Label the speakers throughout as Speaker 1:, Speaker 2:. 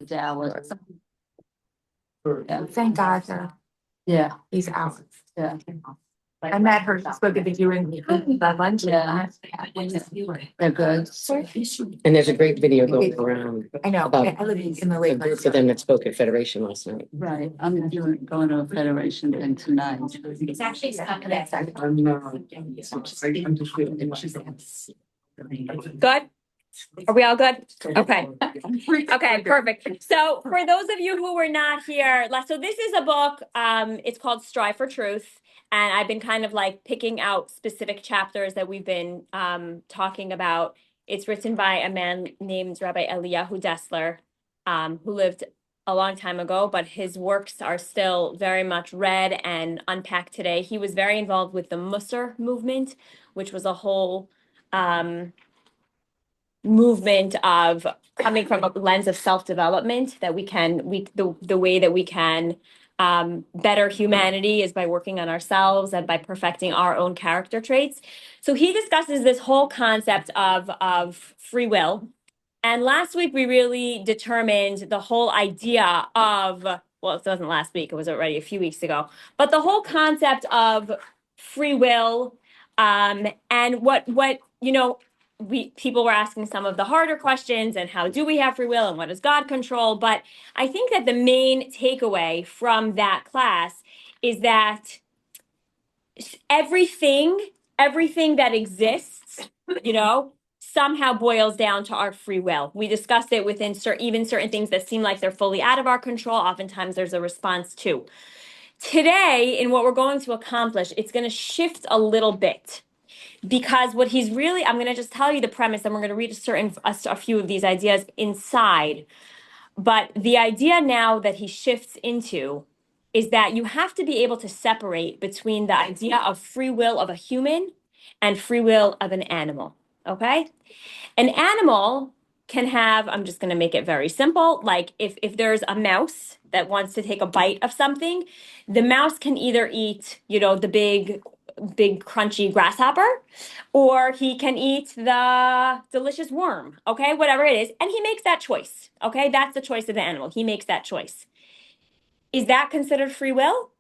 Speaker 1: Dallas. Yeah.
Speaker 2: Thank God for
Speaker 1: Yeah,
Speaker 2: these hours.
Speaker 1: yeah.
Speaker 2: I met her, she spoke at you in the lunch.
Speaker 1: Yeah. They're good.
Speaker 3: And there's a great video going around
Speaker 2: I know,
Speaker 3: about
Speaker 2: I live in the
Speaker 3: a
Speaker 2: lake.
Speaker 3: group of them that spoke at Federation last night.
Speaker 1: Right, I'm going to a federation thing tonight.
Speaker 2: It's actually stuck in that side.
Speaker 4: Good? Are we all good? Okay. Okay, perfect. So for those of you who were not here, so this is a book, it's called Strive for Truth. And I've been kind of like picking out specific chapters that we've been talking about. It's written by a man named Rabbi Eliyahu Dessler, who lived a long time ago, but his works are still very much read and unpacked today. He was very involved with the Musar movement, which was a whole movement of coming from a lens of self-development that the way that we can better humanity is by working on ourselves and by perfecting our own character traits. So he discusses this whole concept of free will. And last week we really determined the whole idea of, well, it wasn't last week, it was already a few weeks ago, but the whole concept of free will, and what people were asking some of the harder questions, and how do we have free will and what does God control? But I think that the main takeaway from that class is that everything that exists, somehow boils down to our free will. We discussed it within even certain things that seem like they're fully out of our control. Oftentimes there's a response too. Today, in what we're going to accomplish, it's going to shift a little bit. Because what he's really, I'm going to just tell you the premise, and we're going to read a few of these ideas inside. But the idea now that he shifts into is that you have to be able to separate between the idea of free will of a human and free will of an animal. Okay? An animal can have, I'm just going to make it very simple, like if there's a mouse that wants to take a bite of something, the mouse can either eat, the big crunchy grasshopper, or he can eat the delicious worm, okay, whatever it is, and he makes that choice. Okay, that's the choice of the animal. He makes that choice. Is that considered free will?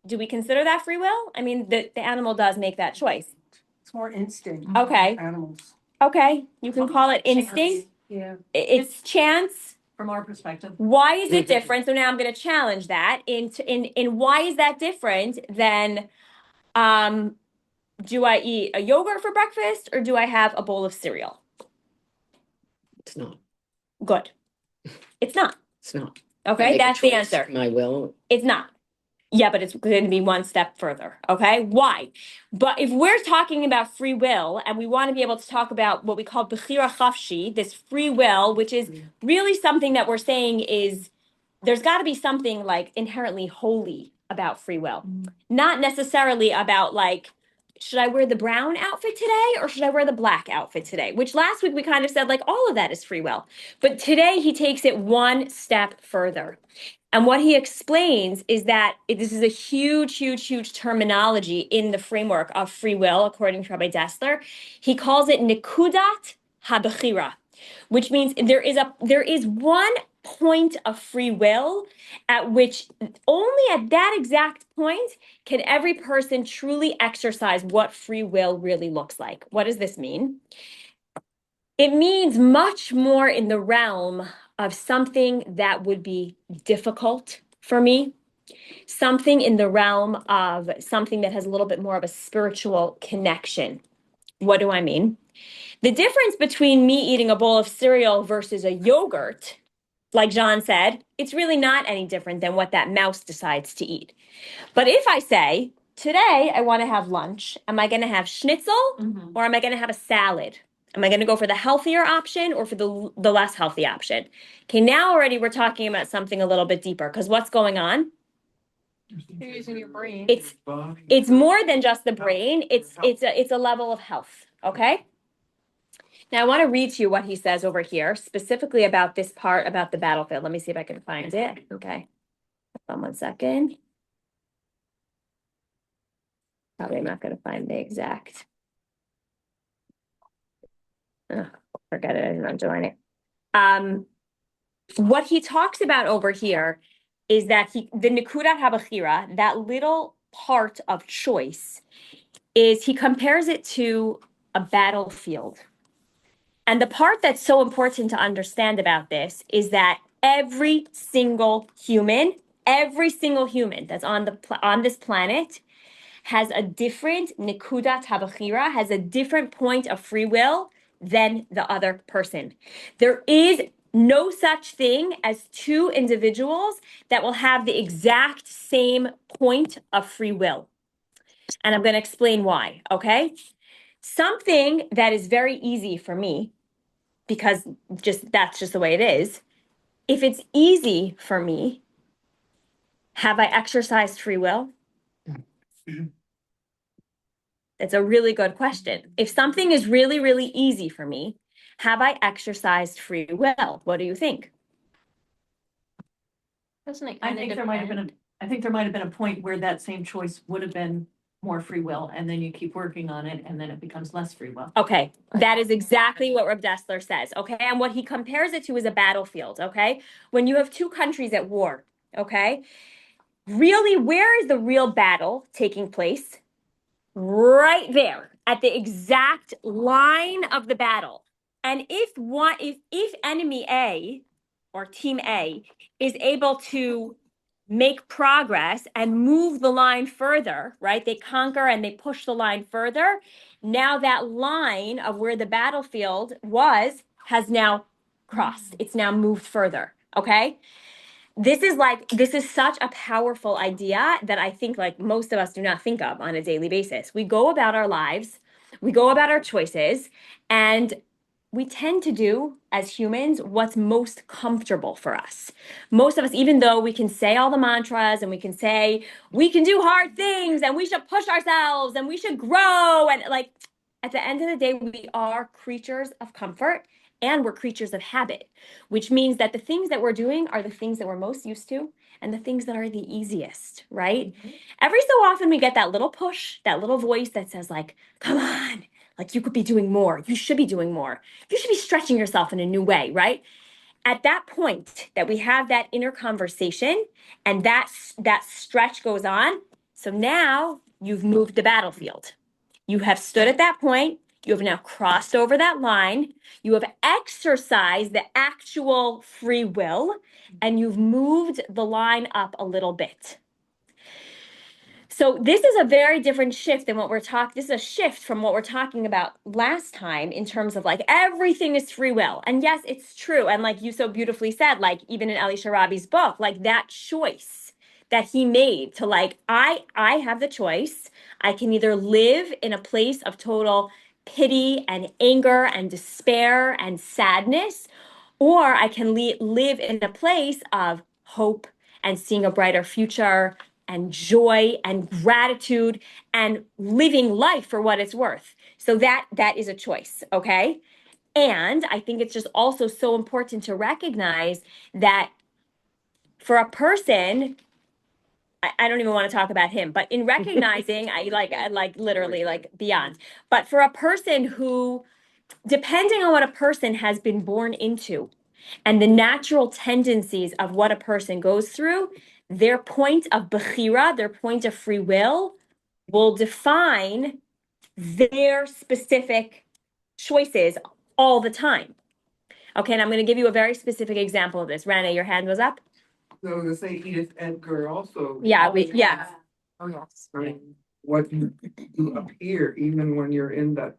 Speaker 4: Do we consider that free will? I mean, the animal does make that choice.
Speaker 5: It's more instinct.
Speaker 4: Okay.
Speaker 5: Animals.
Speaker 4: Okay, you can call it instinct.
Speaker 5: Yeah.
Speaker 4: It's chance.
Speaker 5: From our perspective.
Speaker 4: Why is it different? So now I'm going to challenge that in why is that different than do I eat a yogurt for breakfast or do I have a bowl of cereal?
Speaker 3: It's not.
Speaker 4: Good. It's not.
Speaker 3: It's not.
Speaker 4: Okay, that's the answer.
Speaker 3: My will.
Speaker 4: It's not. Yeah, but it's going to be one step further. Okay, why? But if we're talking about free will and we want to be able to talk about what we call bechira chafshi, this free will, which is really something that we're saying is there's got to be something like inherently holy about free will, not necessarily about like, should I wear the brown outfit today or should I wear the black outfit today? Which last week we kind of said like all of that is free will. But today he takes it one step further. And what he explains is that this is a huge, huge, huge terminology in the framework of free will, according to Rabbi Dessler. He calls it nekudat habechira, which means there is one point of free will at which only at that exact point can every person truly exercise what free will really looks like. What does this mean? It means much more in the realm of something that would be difficult for me, something in the realm of something that has a little bit more of a spiritual connection. What do I mean? The difference between me eating a bowl of cereal versus a yogurt, like John said, it's really not any different than what that mouse decides to eat. But if I say, today I want to have lunch, am I going to have schnitzel or am I going to have a salad? Am I going to go for the healthier option or for the less healthy option? Okay, now already we're talking about something a little bit deeper because what's going on?
Speaker 5: You're using your brain.
Speaker 4: It's more than just the brain. It's a level of health. Okay. Now I want to read to you what he says over here, specifically about this part about the battlefield. Let me see if I can find it. Okay. Hold on 1 second. Probably not going to find the exact. Forget it. I didn't underline it. what he talks about over here is that the Nikudat Habachira, that little part of choice, is he compares it to a battlefield. And the part that's so important to understand about this is that every single human that's on this planet has a different nikudat habachira, has a different point of free will than the other person. There is no such thing as two individuals that will have the exact same point of free will. And I'm going to explain why, okay? Something that is very easy for me, because that's just the way it is. If it's easy for me, have I exercised free will? It's a really good question. If something is really, really easy for me, have I exercised free will? What do you think?
Speaker 5: Doesn't it I think there might have been a point where that same choice would have been more free will, and then you keep working on it, and then it becomes less free will.
Speaker 4: Okay, that is exactly what Reb Dessler says, okay? And what he compares it to is a battlefield, okay? When you have two countries at war, okay? Really, where is the real battle taking place? Right there, at the exact line of the battle. And if enemy A or team A is able to make progress and move the line further, right? They conquer and they push the line further. Now that line of where the battlefield was has now crossed. It's now moved further, okay? This is such a powerful idea that I think like most of us do not think of on a daily basis. We go about our lives, we go about our choices, and we tend to do as humans what's most comfortable for us. Most of us, even though we can say all the mantras and we can say we can do hard things and we should push ourselves and we should grow, and like at the end of the day, we are creatures of comfort and we're creatures of habit, which means that the things that we're doing are the things that we're most used to and the things that are the easiest, right? Mm-hmm. Every so often we get that little push, that little voice that says like, come on, like you could be doing more. You should be doing more. You should be stretching yourself in a new way, right? At that point that we have that inner conversation and that stretch goes on, so now you've moved the battlefield. You have stood at that point. You have now crossed over that line. You have exercised the actual free will, and you've moved the line up a little bit. So this is a very different shift than what we're talking. This is a shift from what we're talking about last time in terms of like everything is free will. And yes, it's true. And like you so beautifully said, like even in Elie Sharabi's book, like that choice that he made to like, I have the choice. I can either live in a place of total pity and anger and despair and sadness, or I can live in a place of hope and seeing a brighter future and joy and gratitude and living life for what it's worth. So that is a choice, okay? And I think it's just also so important to recognize that for a person, I don't even want to talk about him, but in recognizing, I like literally like beyond, but for a person who, depending on what a person has been born into and the natural tendencies of what a person goes through, their point of bechira, their point of free will define their specific choices all the time. Okay, and I'm going to give you a very specific example of this. Rana, your hand was up?
Speaker 6: So to say Edith Edgar also.
Speaker 4: Yeah, yeah.
Speaker 2: Oh, yes.
Speaker 6: Right. What you appear even when you're in that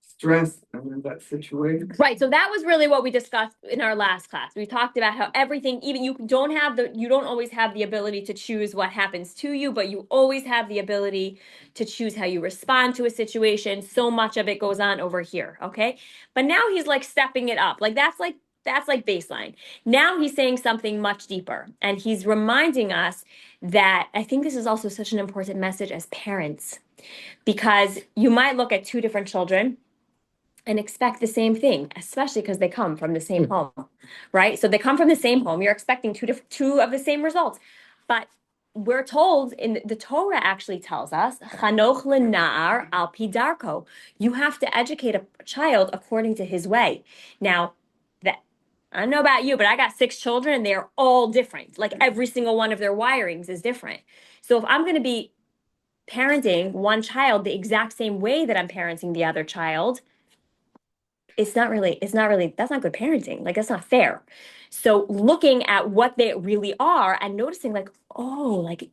Speaker 6: stress and in that situation.
Speaker 4: Right. So that was really what we discussed in our last class. We talked about how everything, even you don't always have the ability to choose what happens to you, but you always have the ability to choose how you respond to a situation. So much of it goes on over here. Okay. But now he's like stepping it up. Like that's like baseline. Now he's saying something much deeper, and he's reminding us that I think this is also such an important message as parents, because you might look at two different children and expect the same thing, especially because they come from the same home, right? So they come from the same home. You're expecting two of the same results. But we're told in the Torah actually tells us, Chanoch le'na'ar al pi darko. You have to educate a child according to his way. Now, I don't know about you, but I got 6 children and they're all different. Like every single one of their wirings is different. So if I'm going to be parenting one child the exact same way that I'm parenting the other child, it's not really, that's not good parenting. Like, that's not fair. So looking at what they really are and noticing like, oh, like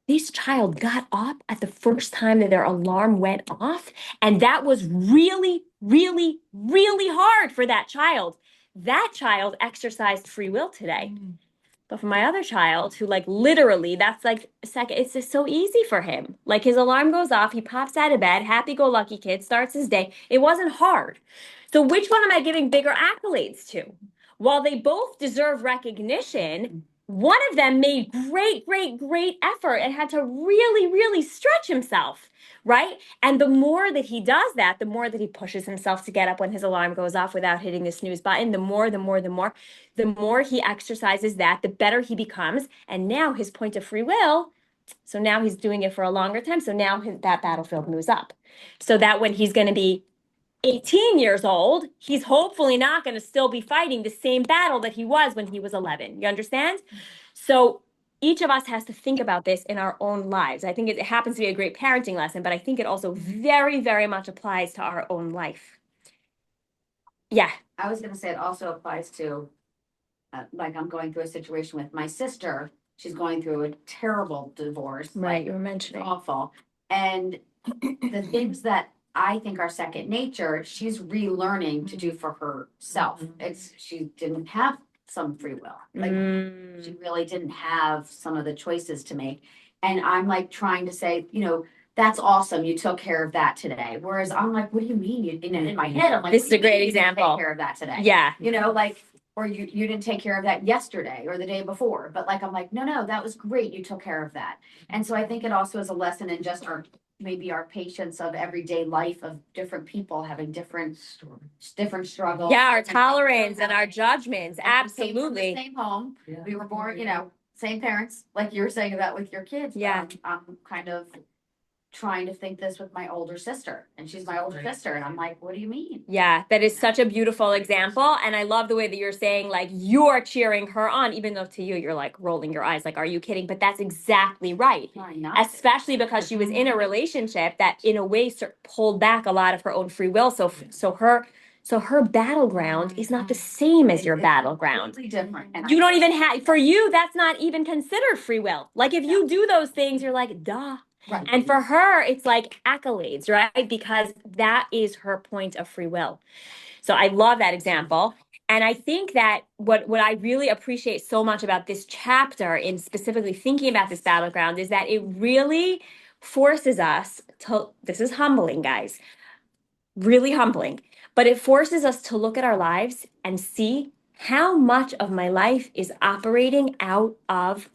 Speaker 4: this child got up at the first time that their alarm went off. And that was really, really, really hard for that child. That child exercised free will today. But for my other child, who like literally, that's like a second, it's just so easy for him. Like his alarm goes off, he pops out of bed, happy go lucky kid, starts his day. It wasn't hard. So which one am I giving bigger accolades to? While they both deserve recognition, one of them made great, great, great effort and had to really, really stretch himself, right? And the more that he does that, the more that he pushes himself to get up when his alarm goes off without hitting the snooze button, the more he exercises that, the better he becomes. And now his point of free will, so now he's doing it for a longer time. So now that battlefield moves up. So that when he's going to be 18 years old, he's hopefully not going to still be fighting the same battle that he was when he was 11. You understand? So each of us has to think about this in our own lives. I think it happens to be a great parenting lesson, but I think it also very, very much applies to our own life. Yeah.
Speaker 7: I was gonna say it also applies to, like I'm going through a situation with my sister. She's going through a terrible divorce.
Speaker 4: Right. You were mentioning.
Speaker 7: Awful. And the things that I think are second nature, she's relearning to do for herself. She didn't have some free will. Like she really didn't have some of the choices to make. And I'm like trying to say, that's awesome. You took care of that today. Whereas I'm like, what do you mean? In my head, I'm like,
Speaker 4: This is a great
Speaker 7: you didn't
Speaker 4: example.
Speaker 7: Take care of that today.
Speaker 4: Yeah.
Speaker 7: Or you didn't take care of that yesterday or the day before. But like, I'm like, no, that was great. You took care of that. And so I think it also is a lesson in just maybe our patience of everyday life of different people having different struggles.
Speaker 4: Yeah, our tolerance and our judgments.
Speaker 7: And we came from
Speaker 4: Absolutely.
Speaker 7: the same home.
Speaker 6: Yeah.
Speaker 7: We were born, same parents, like you were saying about with your kids.
Speaker 4: Yeah.
Speaker 7: I'm kind of trying to think this with my older sister, and she's my older sister, and I'm like, what do you mean?
Speaker 4: Yeah, that is such a beautiful example. And I love the way that you're saying, like, you're cheering her on, even though to you, you're like rolling your eyes, like, are you kidding? But that's exactly right.
Speaker 7: Trying not to.
Speaker 4: Especially because she was in a relationship that, in a way, pulled back a lot of her own free will. So her battleground is not the same as your battleground.
Speaker 7: Completely different. And
Speaker 4: You don't even have, for you, that's not even considered free will. Like, if you do those things, you're like, duh.
Speaker 7: Right.
Speaker 4: And for her, it's like accolades, right? Because that is her point of free will. So I love that example. And I think that what I really appreciate so much about this chapter in specifically thinking about this battleground is that it really forces us to, this is humbling, guys, really humbling, but it forces us to look at our lives and see how much of my life is operating out of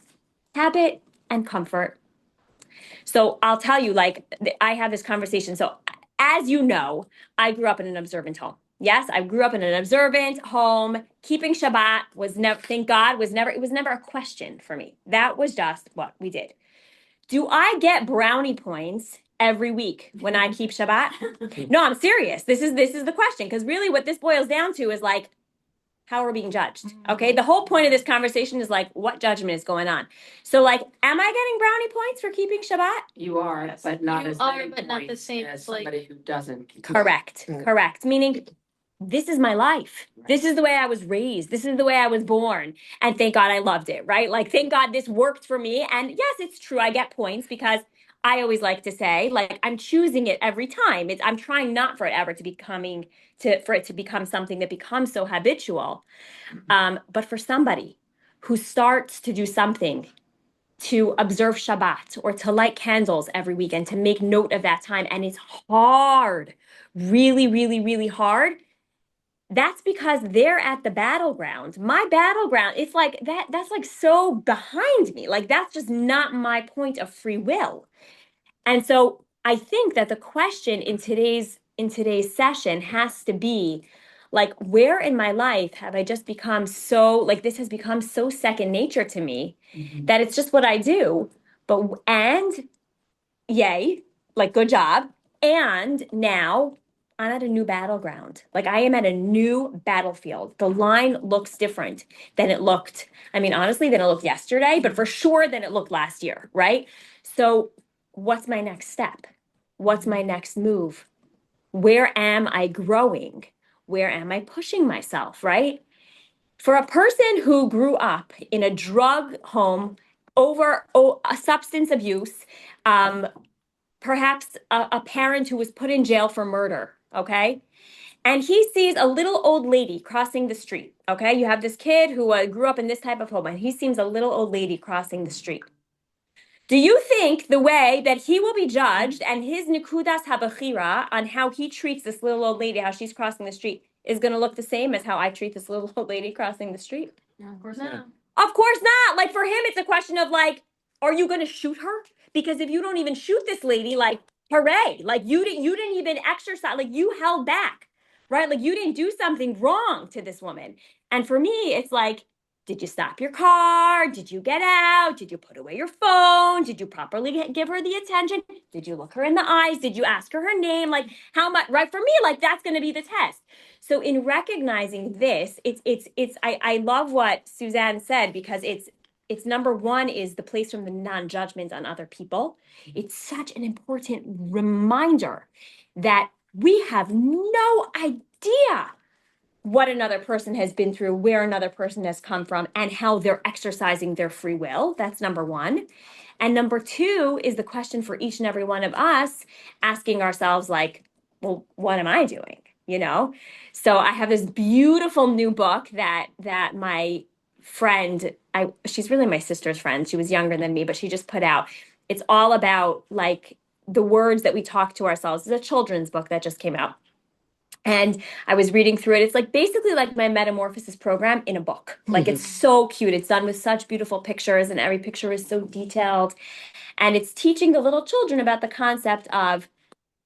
Speaker 4: habit and comfort. So I'll tell you, like, I have this conversation. So as you know, I grew up in an observant home. Yes, I grew up in an observant home. Keeping Shabbat was never, thank God, it was never a question for me. That was just what we did. Do I get brownie points every week when I keep Shabbat? No, I'm serious. This is the question. Because really what this boils down to is like, how are we being judged? Okay. The whole point of this conversation is like, what judgment is going on? So like, am I getting brownie points for keeping Shabbat?
Speaker 3: You are, but not
Speaker 2: You
Speaker 3: as
Speaker 2: are,
Speaker 3: many
Speaker 2: but not the
Speaker 3: points
Speaker 2: same,
Speaker 3: as
Speaker 2: like-
Speaker 3: somebody who doesn't.
Speaker 4: Correct.
Speaker 3: Mm.
Speaker 4: Correct. Meaning this is my life. This is the way I was raised. This is the way I was born. And thank God I loved it, right? Like, thank God this worked for me. And yes, it's true. I get points because I always like to say, like, I'm choosing it every time. I'm trying not for it ever to for it to become something that becomes so habitual. But for somebody who starts to do something to observe Shabbat or to light candles every weekend, to make note of that time, and it's hard, really, really, really hard, that's because they're at the battleground. My battleground, it's like that's like so behind me. Like, that's just not my point of free will. And so I think that the question in today's session has to be, like, where in my life have I just become so, like, this has become so second nature to me that it's just what I do. And yay, like, good job. And now I'm at a new battleground. Like I am at a new battlefield. The line looks different than it looked, I mean, honestly, than it looked yesterday, but for sure than it looked last year, right? So what's my next step? What's my next move? Where am I growing? Where am I pushing myself, right? For a person who grew up in a drug home over a substance abuse, perhaps a parent who was put in jail for murder, okay? And he sees a little old lady crossing the street, okay? You have this kid who grew up in this type of home, and he sees a little old lady crossing the street. Do you think the way that he will be judged and his nikudas habachira on how he treats this little old lady, how she's crossing the street, is going to look the same as how I treat this little old lady crossing the street?
Speaker 5: Of course not.
Speaker 4: Of course not. Like for him, it's a question of like, are you going to shoot her? Because if you don't even shoot this lady, like, hooray! Like you didn't even exercise. Like you held back, right? Like you didn't do something wrong to this woman. And for me, it's like, did you stop your car? Did you get out? Did you put away your phone? Did you properly give her the attention? Did you look her in the eyes? Did you ask her her name? Like how much? Right? For me, like that's going to be the test. So in recognizing this, I love what Suzanne said because it's number one is the place from the non-judgment on other people. It's such an important reminder that we have no idea what another person has been through, where another person has come from, and how they're exercising their free will. That's number one. And number two is the question for each and every one of us asking ourselves, like, well, what am I doing? You know? So I have this beautiful new book that my friend, she's really my sister's friend. She was younger than me, but she just put out. It's all about like the words that we talk to ourselves. It's a children's book that just came out. And I was reading through it. It's like basically like my metamorphosis program in a book. Like it's so cute. It's done with such beautiful pictures, and every picture is so detailed. And it's teaching the little children about the concept of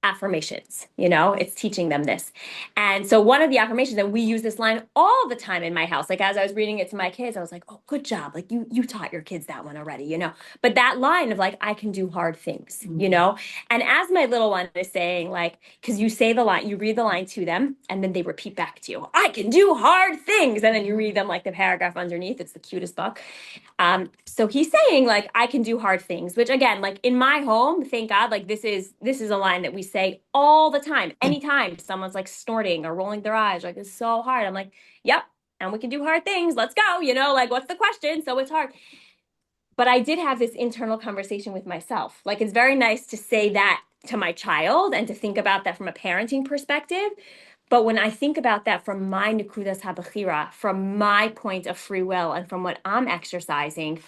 Speaker 4: affirmations. You know, it's teaching them this. And so one of the affirmations, and we use this line all the time in my house. Like as I was reading it to my kids, I was like, oh, good job. Like you taught your kids that one already, you know. But that line of like, I can do hard things, you know. And as my little one is saying, like, because you say the line, you read the line to them, and then they repeat back to you, I can do hard things. And then you read them like the paragraph underneath. It's the cutest book. So he's saying like, I can do hard things, which again, like in my home, thank God, like this is a line that we say all the time. Anytime someone's like snorting or rolling their eyes, like it's so hard. I'm like, yep. And we can do hard things. Let's go. You know, like what's the question? So it's hard. But I did have this internal conversation with myself. Like it's very nice to say that to my child and to think about that from a parenting perspective. But when I think about that from my Nekudas HaBechira, from my point of free will and from what I'm exercising,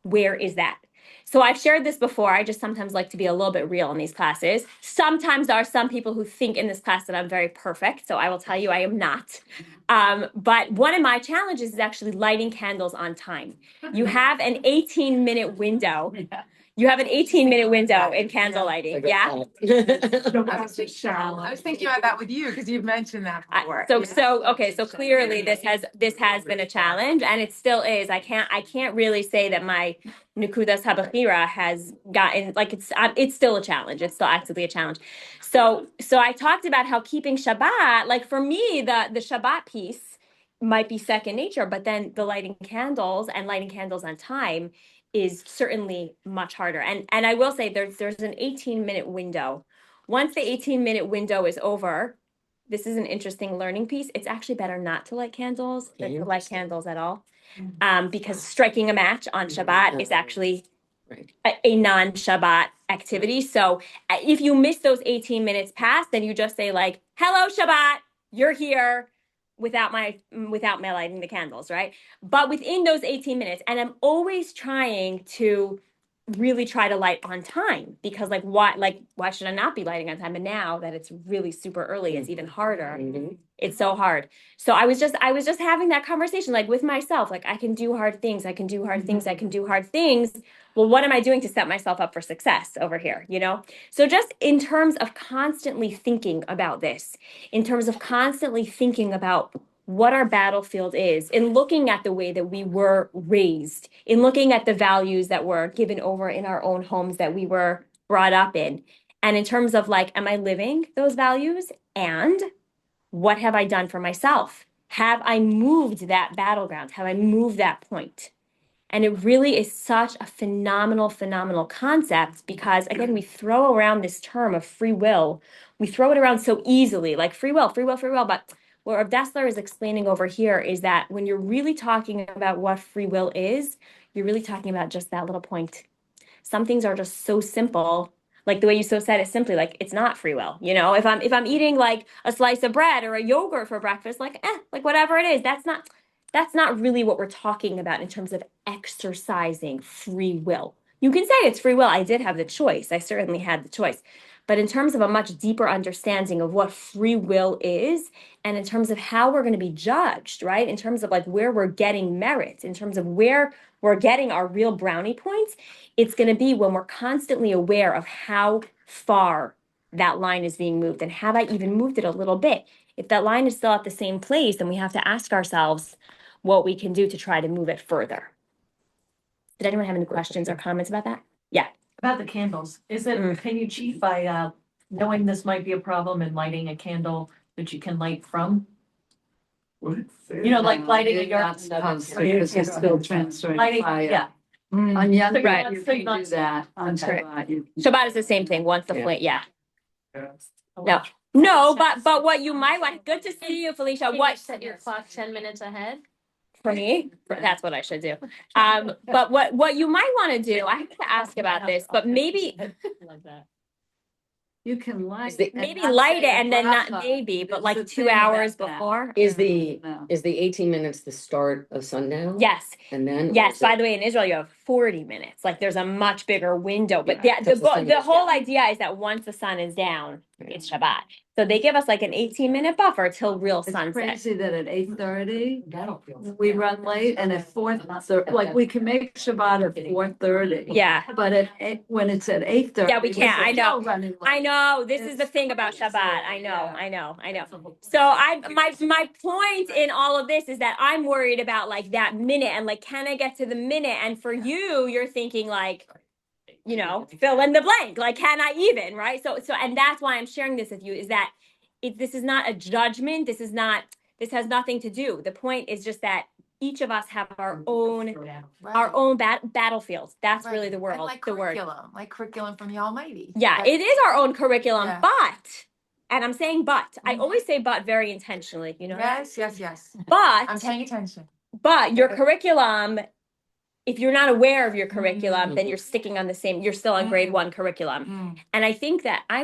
Speaker 4: where is that? So I've shared this before. I just sometimes like to be a little bit real in these classes. Sometimes there are some people who think in this class that I'm very perfect. So I will tell you I am not. But one of my challenges is actually lighting candles on time. You have an 18-minute window. You have an 18-minute window in candle lighting. Yeah.
Speaker 2: I was thinking about that with you because you've mentioned that before.
Speaker 4: Okay. So clearly this has been a challenge, and it still is. I can't really say that my Nekudas HaBechira has gotten like it's still a challenge. It's still actively a challenge. So I talked about how keeping Shabbat, like for me, the Shabbat piece might be second nature, but then the lighting candles on time is certainly much harder. And I will say there's an 18-minute window. Once the 18-minute window is over, this is an interesting learning piece. It's actually better not to light candles than to light candles at all. Because striking a match on Shabbat is actually a non-Shabbat activity. So if you miss those 18 minutes past, then you just say like, hello, Shabbat, you're here, without me lighting the candles, right? But within those 18 minutes, and I'm always trying to really try to light on time, because why should I not be lighting on time? And now that it's really super early, it's even harder. It's so hard. So I was just having that conversation like with myself, like I can do hard things. I can do hard things. Well, what am I doing to set myself up for success over here? You know? So just in terms of constantly thinking about this, in terms of constantly thinking about what our battlefield is, in looking at the way that we were raised, in looking at the values that were given over in our own homes that we were brought up in. And in terms of like, am I living those values? And what have I done for myself? Have I moved that battleground? Have I moved that point? And it really is such a phenomenal concept because, again, we throw around this term of free will. We throw it around so easily, like free will. But what Rav Dessler is explaining over here is that when you're really talking about what free will is, you're really talking about just that little point. Some things are just so simple, like the way you so said it simply, like it's not free will. You know, if I'm eating like a slice of bread or a yogurt for breakfast, like whatever it is, that's not really what we're talking about in terms of exercising free will. You can say it's free will. I did have the choice. I certainly had the choice. But in terms of a much deeper understanding of what free will is, and in terms of how we're going to be judged, right? In terms of like where we're getting merit, in terms of where we're getting our real brownie points, it's going to be when we're constantly aware of how far that line is being moved and have I even moved it a little bit. If that line is still at the same place, then we have to ask ourselves what we can do to try to move it further. Did anyone have any questions or comments about that? Yeah.
Speaker 5: About the candles, can you cheat by, knowing this might be a problem and lighting a candle that you can light from?
Speaker 6: What it says.
Speaker 5: You know, like lighting a yard.
Speaker 1: Not supposed to, because you're still transferring
Speaker 5: Lighting,
Speaker 1: fire.
Speaker 5: yeah.
Speaker 1: On Yom
Speaker 5: So you're
Speaker 1: Kippur,
Speaker 5: not-
Speaker 1: you
Speaker 5: so you're
Speaker 1: can do
Speaker 5: not-
Speaker 1: that. On
Speaker 5: Okay.
Speaker 1: Shabbat, you can.
Speaker 4: Shabbat is the same thing. Once the
Speaker 3: Yeah.
Speaker 4: flame, yeah.
Speaker 6: Yeah.
Speaker 4: No. No, but what you might want, good to see you, Felicia.
Speaker 2: Can you
Speaker 4: What
Speaker 2: set your clock 10 minutes ahead?
Speaker 4: for me? That's what I should do. But what you might want to do, I have to ask about this, but maybe
Speaker 5: Like that.
Speaker 1: You can light.
Speaker 3: Is the-
Speaker 1: and
Speaker 4: maybe
Speaker 1: not
Speaker 4: light
Speaker 1: say
Speaker 4: it and then not
Speaker 1: bracha.
Speaker 4: maybe, but
Speaker 1: There's
Speaker 4: like
Speaker 1: a
Speaker 4: 2
Speaker 1: thing about
Speaker 4: hours
Speaker 1: that.
Speaker 4: before.
Speaker 3: Is the
Speaker 1: No.
Speaker 3: 18 minutes the start of sundown?
Speaker 4: Yes.
Speaker 3: And then? or
Speaker 4: Yes,
Speaker 3: is
Speaker 4: by
Speaker 3: it-
Speaker 4: the way, in Israel, you have 40 minutes. Like there's a much bigger window. But
Speaker 3: Yeah,
Speaker 4: the
Speaker 3: because the sun
Speaker 4: the
Speaker 3: goes
Speaker 4: whole
Speaker 3: down.
Speaker 4: idea is that once the sun is down, it's Shabbat. So they give us like an 18-minute buffer till real
Speaker 1: It's
Speaker 4: sunset.
Speaker 1: crazy that at 8:30,
Speaker 5: Battlefield.
Speaker 1: we run late and at 4:30, like we can make Shabbat at 4:30.
Speaker 4: Yeah.
Speaker 1: But when it's at 8:30.
Speaker 4: Yeah, we can't. I know.
Speaker 1: still running late.
Speaker 4: I know. This is the
Speaker 1: It's
Speaker 4: thing about
Speaker 1: crazy.
Speaker 4: Shabbat. I know.
Speaker 1: Yeah.
Speaker 4: I know. So my point in all of this is that I'm worried about like that minute and like can I get to the minute? And for you, you're thinking like, you know, fill in the blank. Like can I even, right? So and that's why I'm sharing this with you is that this is not a judgment. This has nothing to do. The point is just that each of us have our own battlefields. That's really the word.
Speaker 2: Like
Speaker 4: The word.
Speaker 2: curriculum from the Almighty.
Speaker 4: Yeah, it is our own curriculum,
Speaker 2: Yeah.
Speaker 4: but, and I'm saying but, I
Speaker 2: Mhm.
Speaker 4: always say but very intentionally, you know?
Speaker 2: Yes.
Speaker 4: But,
Speaker 2: I'm paying attention.
Speaker 4: but your curriculum, if you're not aware of your curriculum, then you're sticking on you're still on grade 1 curriculum. And I think that a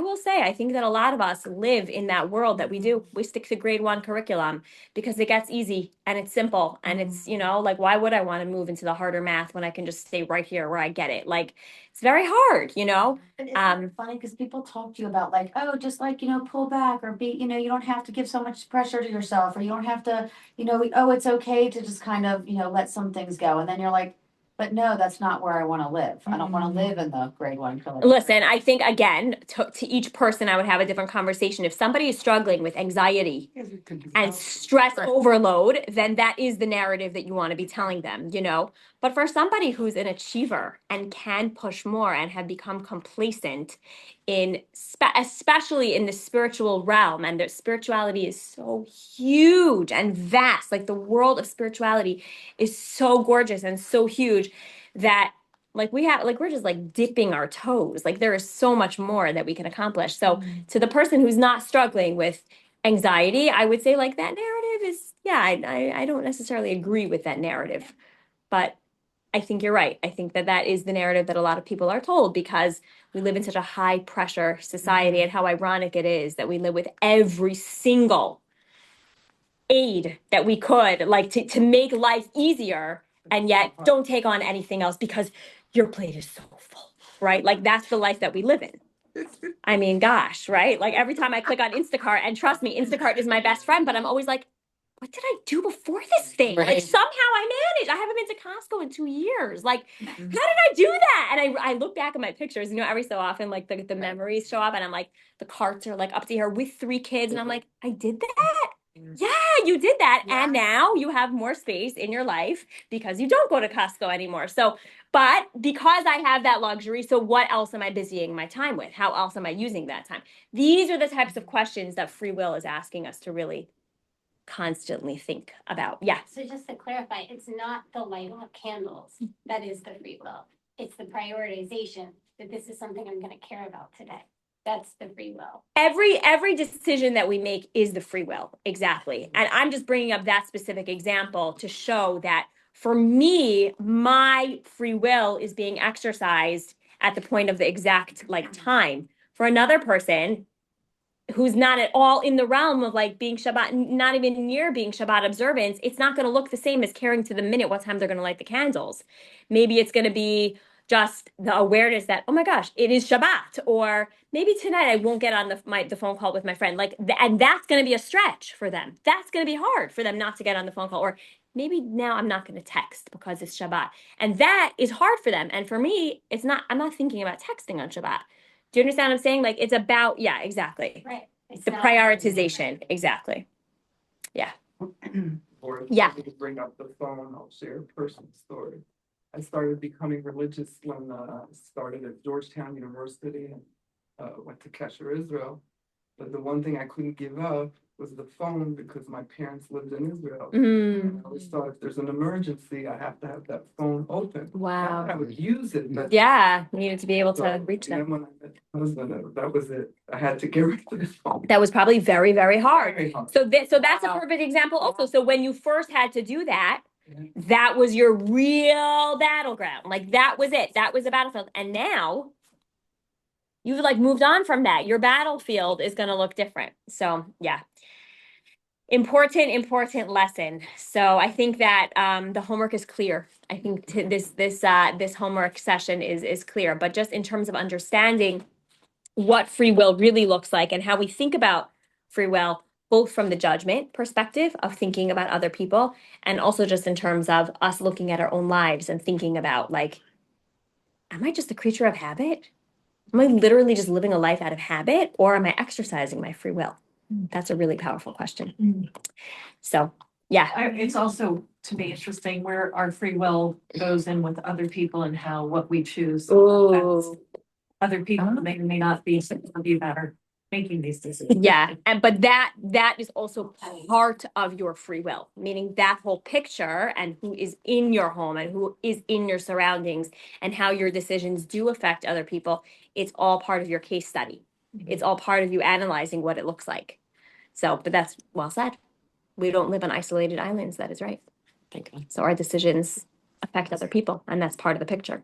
Speaker 4: lot of us live in that world that we stick to grade 1 curriculum because it gets easy and it's simple and it's, you know, like, why would I want to move into the harder math when I can just stay right here where I get it? Like, it's very hard, you know?
Speaker 7: But it's funny because people talk to you about like, oh, just like, pull back or you don't have to give so much pressure to yourself or you don't have to, oh, it's okay to just kind of, let some things go. And then you're like, but no, that's not where I want to live. I don't want to live in the grade 1 curriculum.
Speaker 4: Listen, I think again, to each person, I would have a different conversation. If somebody is struggling with anxiety and stress overload, then that is the narrative that you want to be telling them, you know? But for somebody who's an achiever and can push more and have become complacent especially in the spiritual realm, and their spirituality is so huge and vast, like the world of spirituality is so gorgeous and so huge that we're just like dipping our toes. Like there is so much more that we can accomplish. So to the person who's not struggling with anxiety, I would say like that narrative is, I don't necessarily agree with that narrative, but I think you're right. I think that is the narrative that a lot of people are told because we live in such a high pressure society, and how ironic it is that we live with every single aid that we could, like to make life easier, and yet don't take on anything else because your plate is so full, right? Like that's the life that we live in. I mean, gosh, right? Like every time I click on Instacart, and trust me, Instacart is my best friend, but I'm always like, what did I do before this thing? Like
Speaker 3: Right.
Speaker 4: somehow I managed. I haven't been to Costco in 2 years. Like, how did I do that? And I look back at my pictures, every so often, like the memories show up and I'm like, the carts are like up to here with 3 kids. And I'm like, I did that? Yeah, you did that. And now you have more space in your life because you don't go to Costco anymore. So, but because I have that luxury, so what else am I busying my time with? How else am I using that time? These are the types of questions that free will is asking us to really constantly think about. Yeah.
Speaker 8: So just to clarify, it's not the lighting of candles that is the free will. It's the prioritization that this is something I'm going to care about today. That's the free will.
Speaker 4: Every decision that we make is the free will. Exactly. And I'm just bringing up that specific example to show that for me, my free will is being exercised at the point of the exact like time. For another person who's not at all in the realm of like being Shabbat, not even near being Shabbat observance, it's not going to look the same as caring to the minute what time they're going to light the candles. Maybe it's going to be just the awareness that, oh my gosh, it is Shabbat, or maybe tonight I won't get on the phone call with my friend. And that's going to be a stretch for them. That's going to be hard for them not to get on the phone call, or maybe now I'm not going to text because it's Shabbat. And that is hard for them. And for me, it's not, I'm not thinking about texting on Shabbat. Do you understand what I'm saying? Like it's about, yeah, exactly.
Speaker 8: Right. It's
Speaker 4: The
Speaker 8: not-
Speaker 4: prioritization. Exactly.
Speaker 6: Or if
Speaker 4: Yeah.
Speaker 6: you bring up the phone, I'll share a personal story. I started becoming religious when I started at Georgetown University and went to Kesher, Israel. But the one thing I couldn't give up was the phone because my parents lived in Israel.
Speaker 4: Mm.
Speaker 6: I always thought if there's an emergency, I have to have that phone open.
Speaker 4: Wow.
Speaker 6: I would use it, but
Speaker 4: Yeah, needed to be able to
Speaker 6: so,
Speaker 4: reach
Speaker 6: and
Speaker 4: them.
Speaker 6: then when I met my husband, that was it. I had to get rid of the phone.
Speaker 4: That was probably very, very hard.
Speaker 6: Very hard.
Speaker 4: So that's a
Speaker 2: Wow.
Speaker 4: perfect example also. So when you first had to do that,
Speaker 6: Yeah.
Speaker 4: that was your real battleground. Like that was it. That was the battlefield. And now you've like moved on from that. Your battlefield is going to look different. So yeah. Important lesson. So I think that the homework is clear. I think this homework session is clear. But just in terms of understanding what free will really looks like and how we think about free will, both from the judgment perspective of thinking about other people, and also just in terms of us looking at our own lives and thinking about like, am I just a creature of habit? Am I literally just living a life out of habit, or am I exercising my free will? That's a really powerful question. So, yeah.
Speaker 5: It's also, to me, interesting where our free will goes in with other people and how what we choose. affects Other people may or may not be some of you that are making these decisions.
Speaker 4: Yeah, but that is also part of your free will, meaning that whole picture and who is in your home and who is in your surroundings and how your decisions do affect other people. It's all part of your case study. It's all part of you analyzing what it looks like. So, but that's well said. We don't live on isolated islands. That is right.
Speaker 3: Thank God.
Speaker 4: So our decisions affect other people, and that's part of the picture.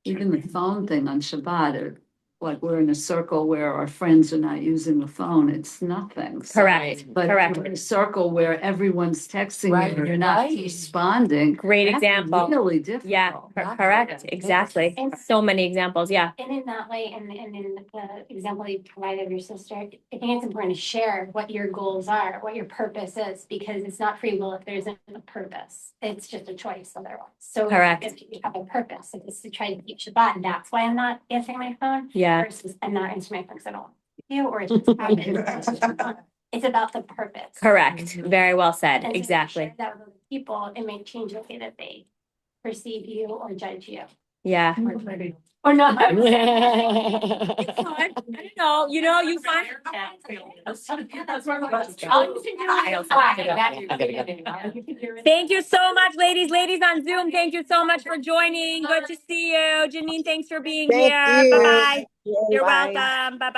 Speaker 1: Even the phone thing on Shabbat, like we're in a circle where our friends are not using the phone, it's nothing. So-
Speaker 4: Correct.
Speaker 1: But
Speaker 4: Correct.
Speaker 1: we're in a circle where everyone's texting
Speaker 2: Right,
Speaker 1: you and you're not
Speaker 2: right.
Speaker 1: responding.
Speaker 4: Great
Speaker 1: That's
Speaker 4: example.
Speaker 1: Really difficult.
Speaker 4: Yeah, correct. Exactly.
Speaker 8: And-
Speaker 4: So many examples. Yeah.
Speaker 8: And in that way, and in the example you provided of your sister, I think it's important to share what your goals are, what your purpose is, because it's not free will if there isn't a purpose. It's just a choice otherwise. So
Speaker 4: Correct.
Speaker 8: if you have a purpose, if it's to try to keep Shabbat, and that's why I'm not answering my phone,
Speaker 4: Yeah.
Speaker 8: versus I'm not answering my phone because I don't want you, or it's just habit. It's about the purpose.
Speaker 4: Correct. Very well said.
Speaker 8: And so if you
Speaker 4: Exactly.
Speaker 8: share that with other people, it may change the way that they perceive you or judge you.
Speaker 4: Yeah.
Speaker 8: Or not.
Speaker 4: I don't know. You know, you find. Thank you so much, ladies. Ladies on Zoom, thank you so much for joining. Good to see you. Janine, thanks for being
Speaker 9: Thank
Speaker 4: here.
Speaker 9: you.
Speaker 4: Bye-bye. You're
Speaker 9: Bye.
Speaker 4: welcome. Bye-bye.